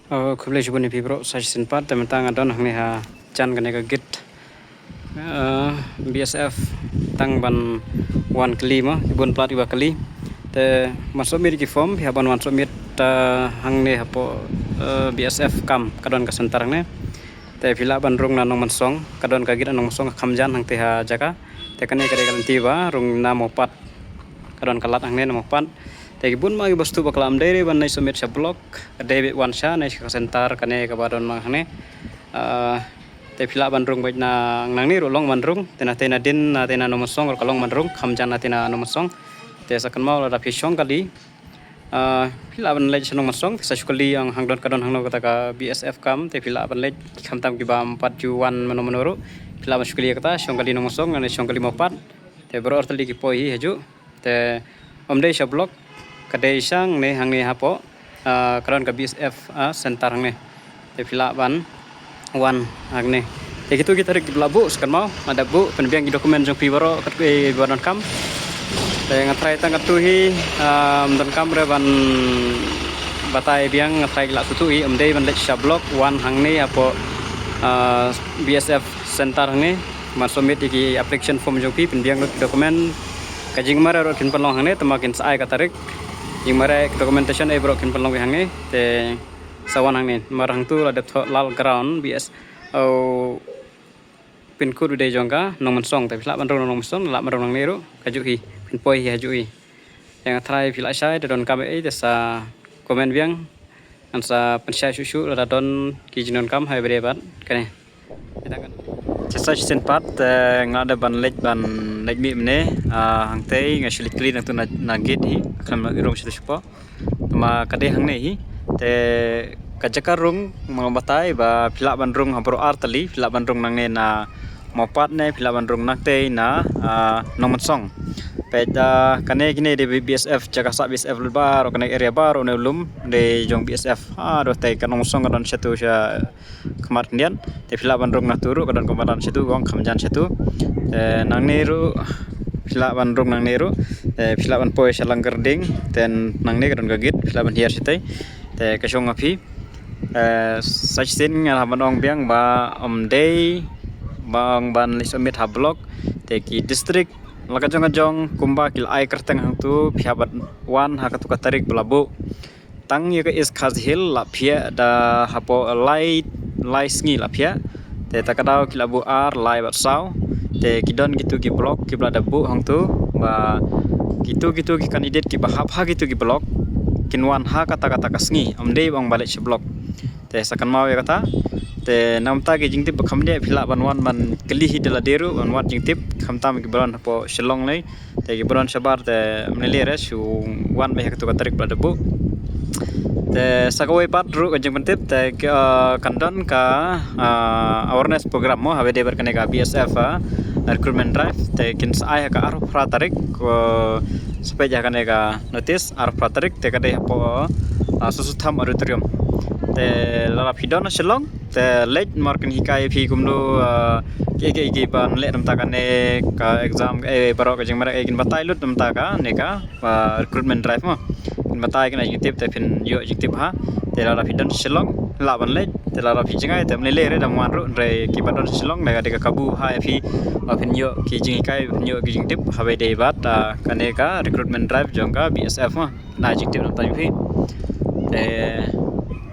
Kublai jubun ipi bro sa sempat tentang adon hang ha chan kane ka git BSF tang ban wan kali ma ibun plat iba kali te masuk mir ki form ya ban wan submit hang ne hapo BSF kam kadon ka sentar ne te phila ban rung na nong mansong kadon ka git nong song khamjan hang te ha jaka te kane kare galanti ba rung na mopat kadon kalat hang ne mopat te bun ma bastu baklam dere ban nai submit sa blog debe wan sha nai ka sentar kane ka badon ma hane te phila ban rung bait na nang ni rolong ban rung tena din na tena no mosong or kalong ban rung khamjan na tena no mosong te sakan mau la phi song kali phila ban lej sonong mosong sa skuli ang hangdon kadon hangno kata ka BSF kam te phila ban lej khamtam ki bam 4 juan mano phila ban skuli kata song kali no mosong ne song kali mopat te bro ortali ki poi haju te omdei sa blog kadai sang ne hang ne hapo karon ka BSF center hang ne te phila ban wan hang ne te gitu kita rik labu sekan mau ada bu penbiang dokumen jong pi baro kat ke badan kam te ngatrai tang katuhi dan kam re ban batai biang ngatrai la tutui omdei ban lek sa blog wan hang ne apo BSF center hang ne masumit di application form jong pi penbiang dokumen kajing mara ro kin palong hang ne tamakin sai katarik yung mara documentation ay bro kin palong hangi te sawan hangin marang tu ada lal ground BS au pin ku de jongka nong song te phila ban rong nong song la marong nang neru kaju hi pin poi hi haju hi yang try phila sai de don kam ai te sa comment biang an sa pensai susu la don ki jinon kam hai bre bat kane Cesar sempat ngada ban lej mi mene hang tei ngasili clean tu nagit hi kan rom situ sipo ma kade hang nei hi te kajakar rung mabatai ba phila ban rung habro artali phila ban rung nang ne na mopat ne phila ban rung nak tei na nomon song peda kane kine de BSF jaga sa BSF bar kane area bar ne lum de jong BSF do tei kanong song kadon situ sya kemar kendian te phila ban rung na turu kadon komadan situ gong khamjan situ nang neru phila ban rung nang neru phila ban poi salang gerding ten nang ne kadon gagit phila ban hiar sitai te kasong api sajsin ngala banong biang ba omdei bang ban lisomit ha blog te ki district lagajong kumba kil ai kerteng hang tu phiabat wan ha katu katarik belabu tang ye is khazhil la phia da hapo lai sngi la phia te takadau kilabu ar lai bat sau te kidon gitu ki blog ki blada bu hang tu ba gitu ki kandidat ki bahap ha gitu ki blog kinwan ha kata kasngi amdei bang balik se blog te sakan mau ya kata te namta ke jingtip khamde phila banwan man kali hi dela deru banwan jingtip khamtam ki baran po shillong nei te ki baran sabar te mnele re su wan be hektu katarik bada bu te sakawai pat ru ka jing pentip te kandon ka awareness program mo habe de berkane ka BSF recruitment drive te kin sai ka aru pratarik supaya jangan ka notice aru pratarik te kade po susutham auditorium te lala pidon shillong te late markin hikai phi kumdu ke ban le namta ka ne ka exam baro ka jing mara egin batai lut namta ka ne ka recruitment drive mo in batai ka na tip te pin yo tip ha te lala pidon shillong la ban le te lala phi jingai te mne le re dam wan ru re ki badon shillong ne ka de kabu ha phi pin yo ki jing hikai pin yo ki jing tip habe de bat ka ne ka recruitment drive jongka BSF mo na jing tip namta phi te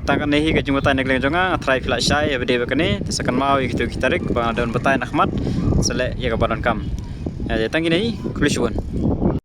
tangkan nehi ke jumpa tanya keleng jonga try fila syai abde bekane tesakan mau gitu kitarik bang don betai nakmat selek ya kabaran kam ya tangi nehi kulisuan